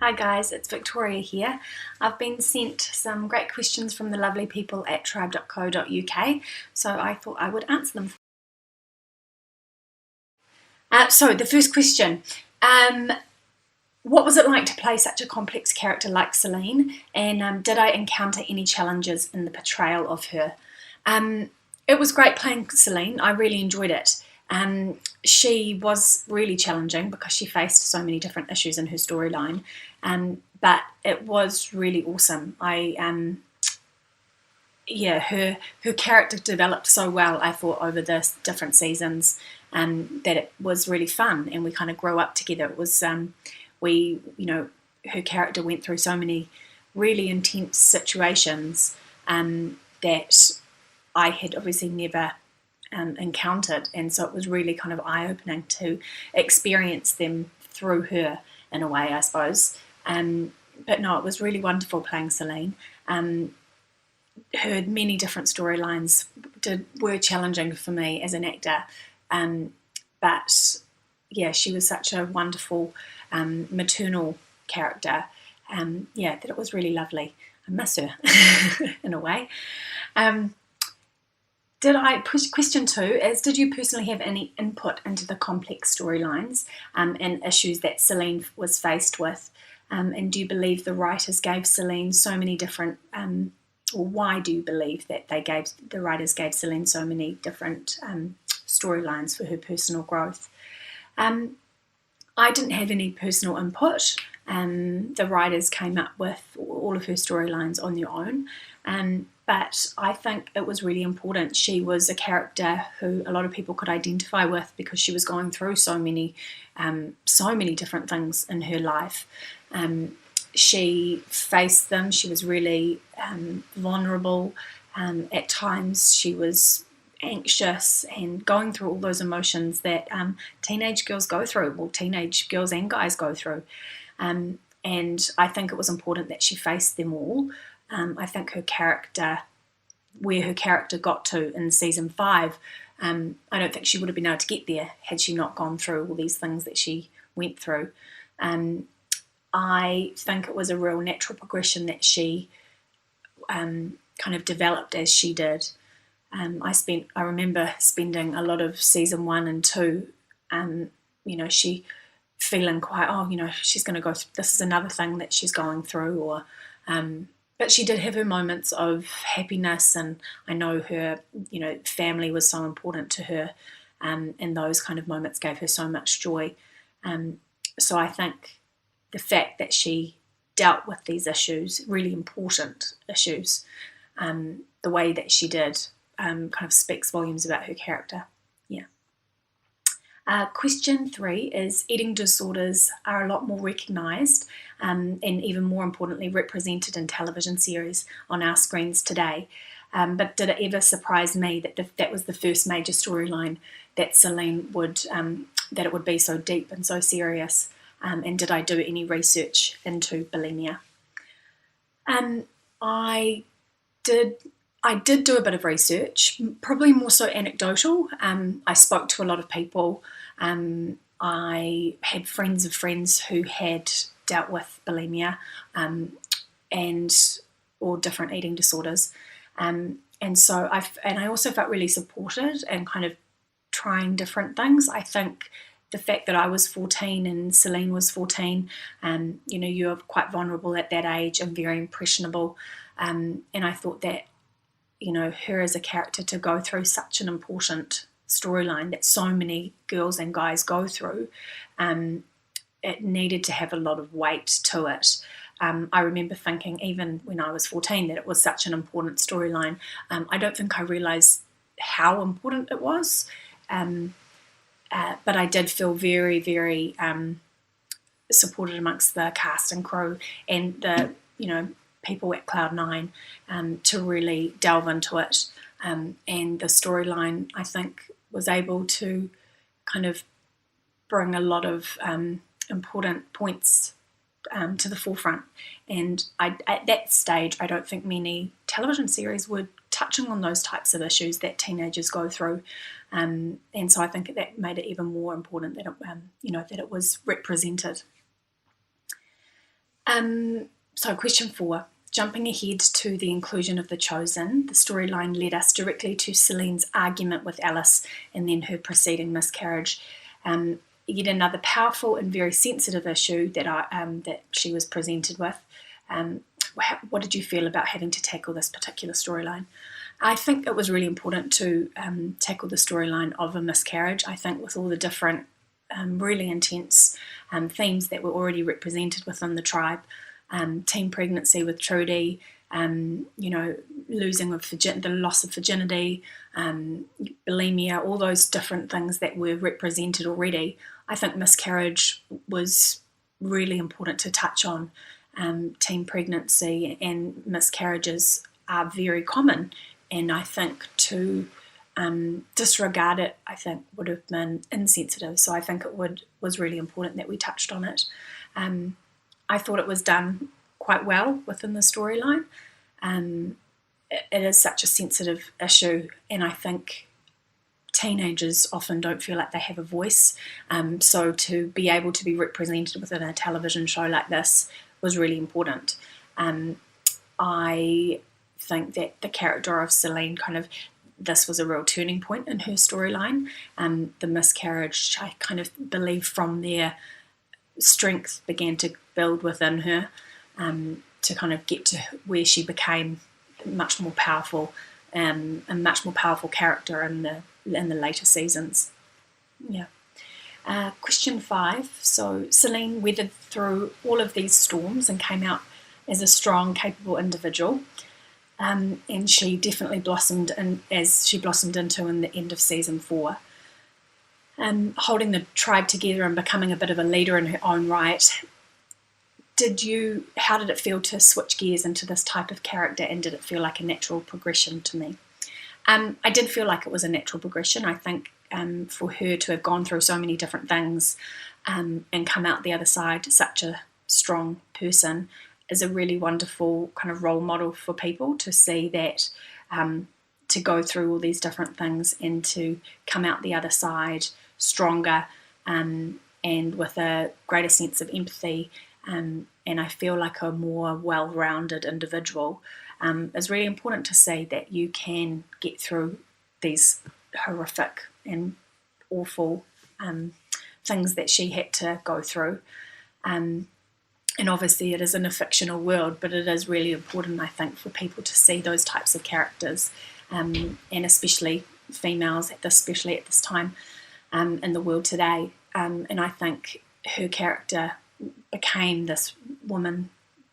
Hi guys, it's Victoria here. I've been sent some great questions from the lovely people at tribe.co.uk, so I thought I would answer them. So the first question, what was it like to play such a complex character like Celine, and did I encounter any challenges in the portrayal of her? It was great playing Celine. I really enjoyed it. She was really challenging because she faced so many different issues in her storyline, but it was really awesome. Her character developed so well, I thought, over the different seasons, that it was really fun, and we kind of grew up together. It was her character went through so many really intense situations that I had obviously never encountered, and so it was really kind of eye-opening to experience them through her in a way, I suppose. But no, it was really wonderful playing Celine. Her many different storylines were challenging for me as an actor, but yeah, she was such a wonderful maternal character, that it was really lovely. I miss her in a way. Question 2 is, did you personally have any input into the complex storylines and issues that Celine was faced with? And do you believe the writers gave Celine so many different, or why do you believe that the writers gave Celine so many different storylines for her personal growth? I didn't have any personal input. The writers came up with all of her storylines on their own. But I think it was really important. She was a character who a lot of people could identify with because she was going through so many different things in her life. She faced them. She was really vulnerable. At times she was anxious and going through all those emotions that teenage girls go through, well, teenage girls and guys go through. And I think it was important that she faced them all. I think where her character got to in season 5, I don't think she would have been able to get there had she not gone through all these things that she went through. I think it was a real natural progression that she kind of developed as she did. I remember spending a lot of season 1 and 2, she feeling quite, she's going to go through, this is another thing that she's going through, or but she did have her moments of happiness, and I know her, family was so important to her, and those kind of moments gave her so much joy. So I think the fact that she dealt with these issues, really important issues, the way that she did, kind of speaks volumes about her character. Yeah. Question 3 is, eating disorders are a lot more recognised and even more importantly represented in television series on our screens today. But did it ever surprise me that that was the first major storyline that Celine that it would be so deep and so serious? And did I do any research into bulimia? I did do a bit of research, probably more so anecdotal. I spoke to a lot of people. I had friends of friends who had dealt with bulimia or different eating disorders. And so I also felt really supported and kind of trying different things. I think the fact that I was 14 and Celine was 14, you're quite vulnerable at that age and very impressionable. And I thought that, her as a character to go through such an important storyline that so many girls and guys go through, it needed to have a lot of weight to it. I remember thinking, even when I was 14, that it was such an important storyline. I don't think I realised how important it was, but I did feel very, very supported amongst the cast and crew and the, people at Cloud9 to really delve into it. And the storyline, I think, was able to kind of bring a lot of important points to the forefront. And at that stage, I don't think many television series would touching on those types of issues that teenagers go through, and so I think that made it even more important that that it was represented. So question 4. Jumping ahead to the inclusion of the Chosen, the storyline led us directly to Celine's argument with Alice and then her preceding miscarriage. Yet another powerful and very sensitive issue that she was presented with. What did you feel about having to tackle this particular storyline? I think it was really important to tackle the storyline of a miscarriage. I think with all the different really intense themes that were already represented within the tribe, teen pregnancy with Trudy, losing of the loss of virginity, bulimia, all those different things that were represented already. I think miscarriage was really important to touch on. Teen pregnancy and miscarriages are very common, and I think to disregard it, I think, would have been insensitive. So I think it was really important that we touched on it. I thought it was done quite well within the storyline. It is such a sensitive issue, and I think teenagers often don't feel like they have a voice. So to be able to be represented within a television show like this was really important. I think that the character of Celine this was a real turning point in her storyline. The miscarriage, I kind of believe from there, strength began to build within her to kind of get to where she became much more powerful, a much more powerful character in the later seasons. Yeah. Question 5. So Celine weathered through all of these storms and came out as a strong, capable individual. And she definitely blossomed as she blossomed into in the end of season 4. Holding the tribe together and becoming a bit of a leader in her own right. How did it feel to switch gears into this type of character, and did it feel like a natural progression to me? I did feel like it was a natural progression. I think for her to have gone through so many different things and come out the other side such a strong person is a really wonderful kind of role model for people to see that, to go through all these different things and to come out the other side stronger and with a greater sense of empathy, and I feel like a more well-rounded individual. It's really important to see that you can get through these horrific and awful things that she had to go through. And obviously it is in a fictional world, but it is really important, I think, for people to see those types of characters, and especially females, especially at this time in the world today. And I think her character became this woman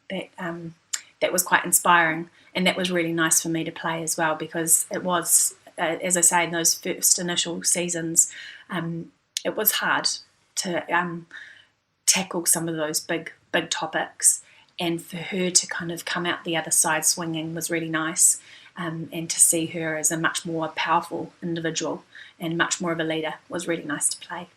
that was quite inspiring, and that was really nice for me to play as well, because it was, as I say, in those first initial seasons, it was hard to tackle some of those big topics, and for her to kind of come out the other side swinging was really nice, and to see her as a much more powerful individual and much more of a leader was really nice to play.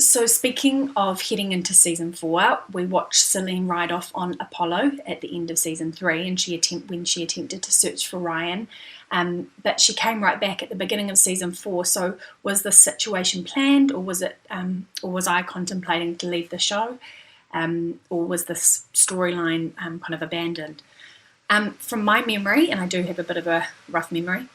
So speaking of heading into season 4, we watched Celine ride off on Apollo at the end of season 3, and when she attempted to search for Ryan, but she came right back at the beginning of season 4. So was this situation planned, or was I contemplating to leave the show, or was this storyline kind of abandoned? From my memory, and I do have a bit of a rough memory,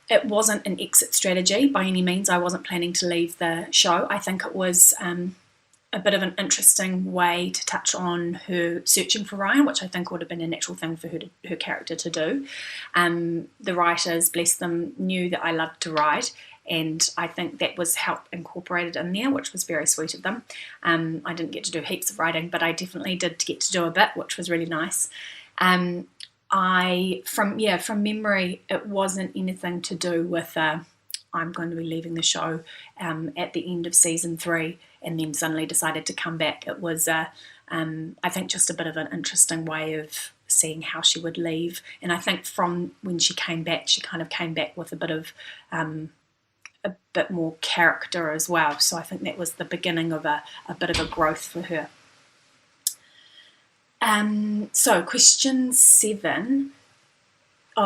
it wasn't an exit strategy by any means. I wasn't planning to leave the show. I think it was a bit of an interesting way to touch on her searching for Ryan, which I think would have been a natural thing for her character to do. The writers, bless them, knew that I loved to write, and I think that was incorporated in there, which was very sweet of them. I didn't get to do heaps of writing, but I definitely did get to do a bit, which was really nice. From memory, it wasn't anything to do with I'm going to be leaving the show at the end of season 3 and then suddenly decided to come back. It was, I think, just a bit of an interesting way of seeing how she would leave. And I think from when she came back, she kind of came back with a bit more character as well. So I think that was the beginning of a bit of a growth for her. So question 7,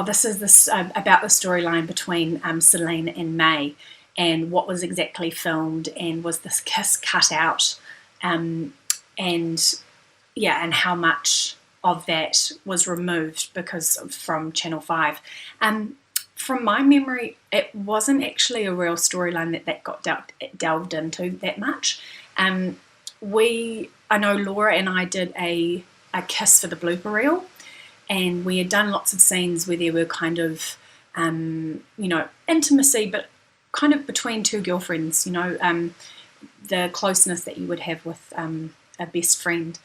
this is this about the storyline between Celine and May, and what was exactly filmed, and was this kiss cut out, and how much of that was removed from Channel 5. From my memory, it wasn't actually a real storyline that got delved into that much. I know Laura and I did a kiss for the blooper reel, and we had done lots of scenes where there were kind of, intimacy, but kind of between two girlfriends, the closeness that you would have with a best friend.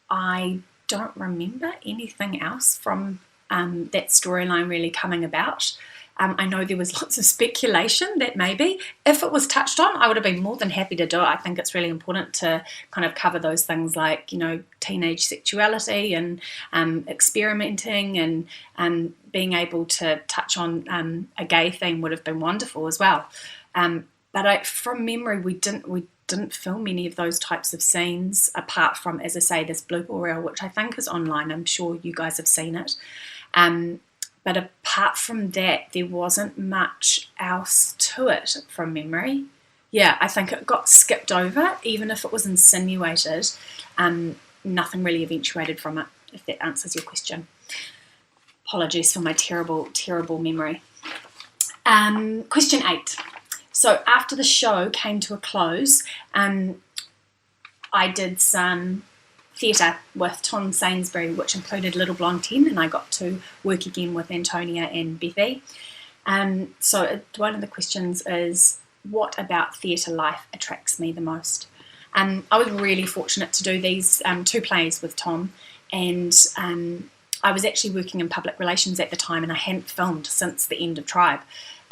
I don't remember anything else from that storyline really coming about. I know there was lots of speculation that maybe if it was touched on, I would have been more than happy to do it. I think it's really important to kind of cover those things like, teenage sexuality and experimenting, and being able to touch on a gay theme would have been wonderful as well. But from memory, we didn't film any of those types of scenes, apart from, as I say, this blooper reel, which I think is online. I'm sure you guys have seen it. But apart from that, there wasn't much else to it from memory. Yeah, I think it got skipped over, even if it was insinuated. Nothing really eventuated from it, if that answers your question. Apologies for my terrible, terrible memory. Question 8. So after the show came to a close, I did some theatre with Tom Sainsbury, which included Little Blonde 10, and I got to work again with Antonia and Bethy. So one of the questions is, what about theatre life attracts me the most? I was really fortunate to do these 2 plays with Tom, and I was actually working in public relations at the time, and I hadn't filmed since the end of Tribe.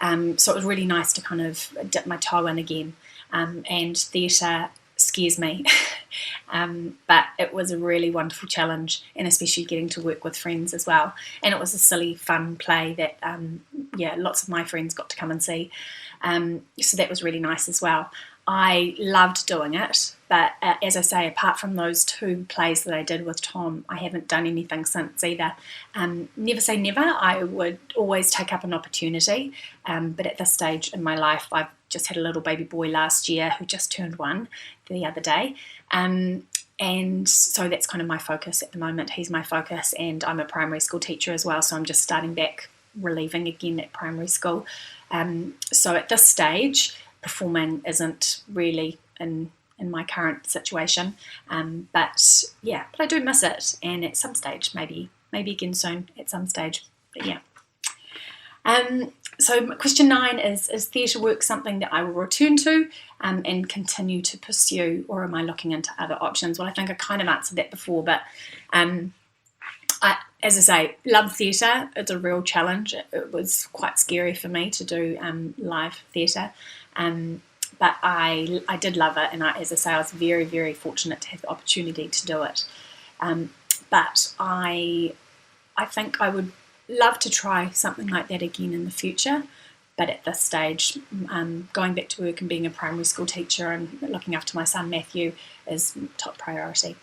So it was really nice to kind of dip my toe in again, and theatre scares me. But it was a really wonderful challenge, and especially getting to work with friends as well. And it was a silly, fun play that, lots of my friends got to come and see. So that was really nice as well. I loved doing it, but as I say, apart from those 2 plays that I did with Tom, I haven't done anything since either. Never say never. I would always take up an opportunity, but at this stage in my life, I've just had a little baby boy last year who just turned 1 the other day, and so that's kind of my focus at the moment. He's my focus, and I'm a primary school teacher as well, so I'm just starting back relieving again at primary school. So at this stage, performing isn't really in my current situation, but I do miss it, and at some stage, maybe again soon at some stage, but yeah. So question 9 is theatre work something that I will return to and continue to pursue, or am I looking into other options? Well, I think I kind of answered that before, but as I say, love theatre. It's a real challenge. It was quite scary for me to do live theatre, but I did love it, and as I say, I was very, very fortunate to have the opportunity to do it. But I think I would love to try something like that again in the future, but at this stage, going back to work and being a primary school teacher and looking after my son Matthew is top priority.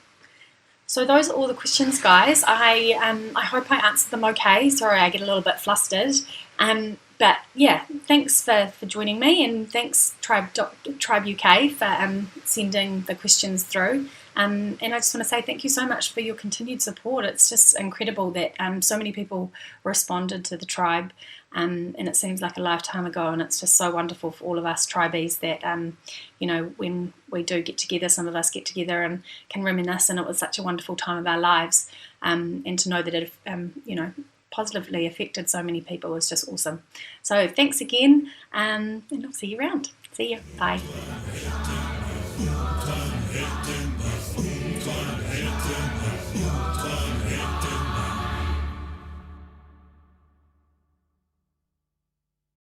So those are all the questions, guys. I hope I answered them okay. Sorry, I get a little bit flustered. But yeah, thanks for joining me, and thanks Tribe UK for sending the questions through. And I just want to say thank you so much for your continued support. It's just incredible that so many people responded to the Tribe, and it seems like a lifetime ago, and it's just so wonderful for all of us Tribees that, when we do get together, some of us get together and can reminisce, and it was such a wonderful time of our lives, and to know that it, positively affected so many people was just awesome. So thanks again, and I'll see you around. See you. Bye.